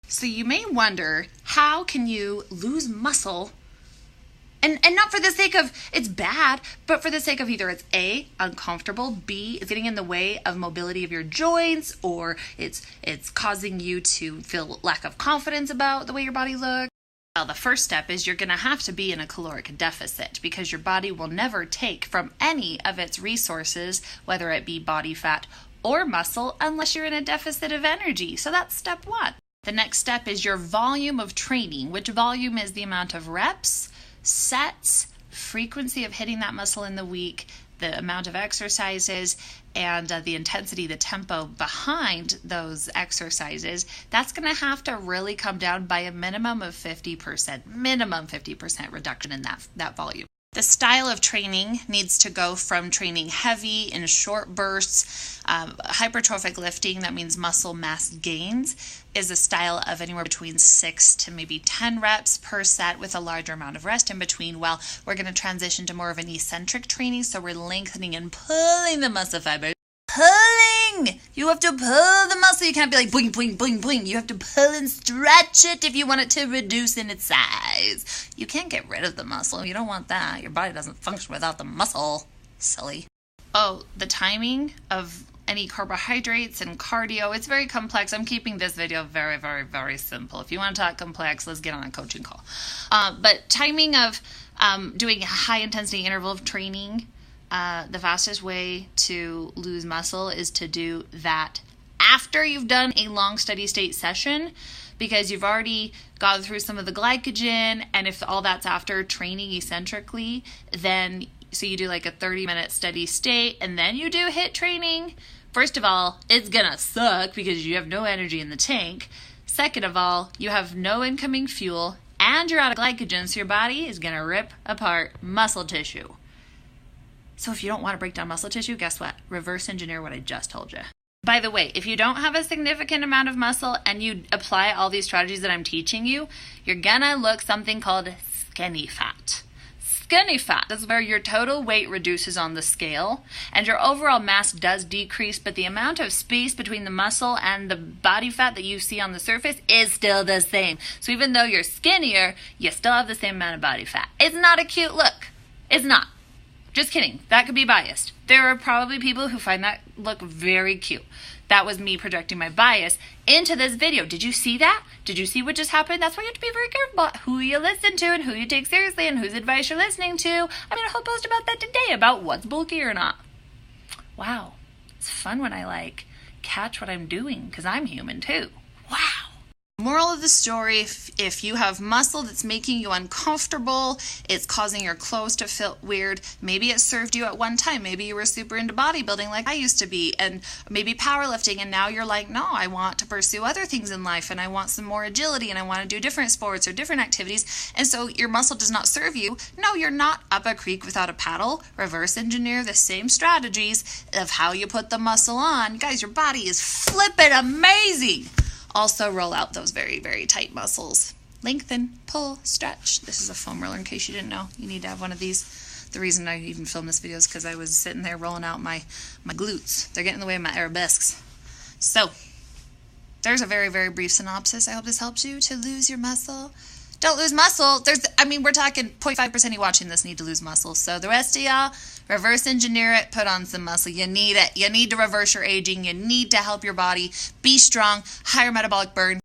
So you may wonder, how can you lose muscle? And not for the sake of it's bad, but for the sake of either it's A, uncomfortable, B, it's getting in the way of mobility of your joints, or it's causing you to feel lack of confidence about the way your body looks. Well, the first step is you're going to have to be in a caloric deficit because your body will never take from any of its resources, whether it be body fat or muscle, unless you're in a deficit of energy. So that's step one. The next step is your volume of training, which volume is the amount of reps, sets, frequency of hitting that muscle in the week, the amount of exercises, and the intensity, the tempo behind those exercises. That's going to have to really come down by a minimum of 50% reduction in that volume. The style of training needs to go from training heavy in short bursts. Hypertrophic lifting, that means muscle mass gains, is a style of anywhere between 6 to maybe 10 reps per set with a larger amount of rest in between. Well, we're going to transition to more of an eccentric training, so we're lengthening and pulling the muscle fibers. Pulling! You have to pull the muscle. You can't be like boing, boing, boing, boing. You have to pull and stretch it if you want it to reduce in its size. You can't get rid of the muscle. You don't want that. Your body doesn't function without the muscle. Silly. Oh, the timing of any carbohydrates and cardio, it's very complex. I'm keeping this video very, very, very simple. If you want to talk complex, let's get on a coaching call. But timing of doing a high intensity interval of training, the fastest way to lose muscle is to do that after you've done a long steady state session, because you've already gone through some of the glycogen, and if all that's after training eccentrically, then so you do like a 30-minute steady state and then you do HIIT training. First of all, it's gonna suck because you have no energy in the tank. Second of all, you have no incoming fuel and you're out of glycogen, so your body is gonna rip apart muscle tissue. So if you don't want to break down muscle tissue, guess what? Reverse engineer what I just told you. By the way, if you don't have a significant amount of muscle and you apply all these strategies that I'm teaching you, you're gonna look something called skinny fat. Skinny fat is where your total weight reduces on the scale and your overall mass does decrease, but the amount of space between the muscle and the body fat that you see on the surface is still the same. So even though you're skinnier, you still have the same amount of body fat. It's not a cute look. It's not. Just kidding. That could be biased. There are probably people who find that look very cute. That was me projecting my bias into this video. Did you see that? Did you see what just happened? That's why you have to be very careful about who you listen to and who you take seriously and whose advice you're listening to. I made a whole post about that today, about what's bulky or not. Wow. It's fun when I catch what I'm doing, because I'm human too. Wow. Moral of the story, if you have muscle that's making you uncomfortable, it's causing your clothes to feel weird, maybe it served you at one time, maybe you were super into bodybuilding like I used to be, and maybe powerlifting, and now you're like, no, I want to pursue other things in life, and I want some more agility, and I want to do different sports or different activities, and so your muscle does not serve you. No, you're not up a creek without a paddle. Reverse engineer the same strategies of how you put the muscle on. Guys, your body is flippin' amazing. Also roll out those very, very tight muscles. Lengthen, pull, stretch. This is a foam roller in case you didn't know. You need to have one of these. The reason I even filmed this video is because I was sitting there rolling out my glutes. They're getting in the way of my arabesques. So, there's a very, very brief synopsis. I hope this helps you to lose your muscle. Don't lose muscle. We're talking 0.5% of you watching this need to lose muscle. So the rest of y'all, reverse engineer it, put on some muscle. You need it. You need to reverse your aging. You need to help your body be strong, higher metabolic burn.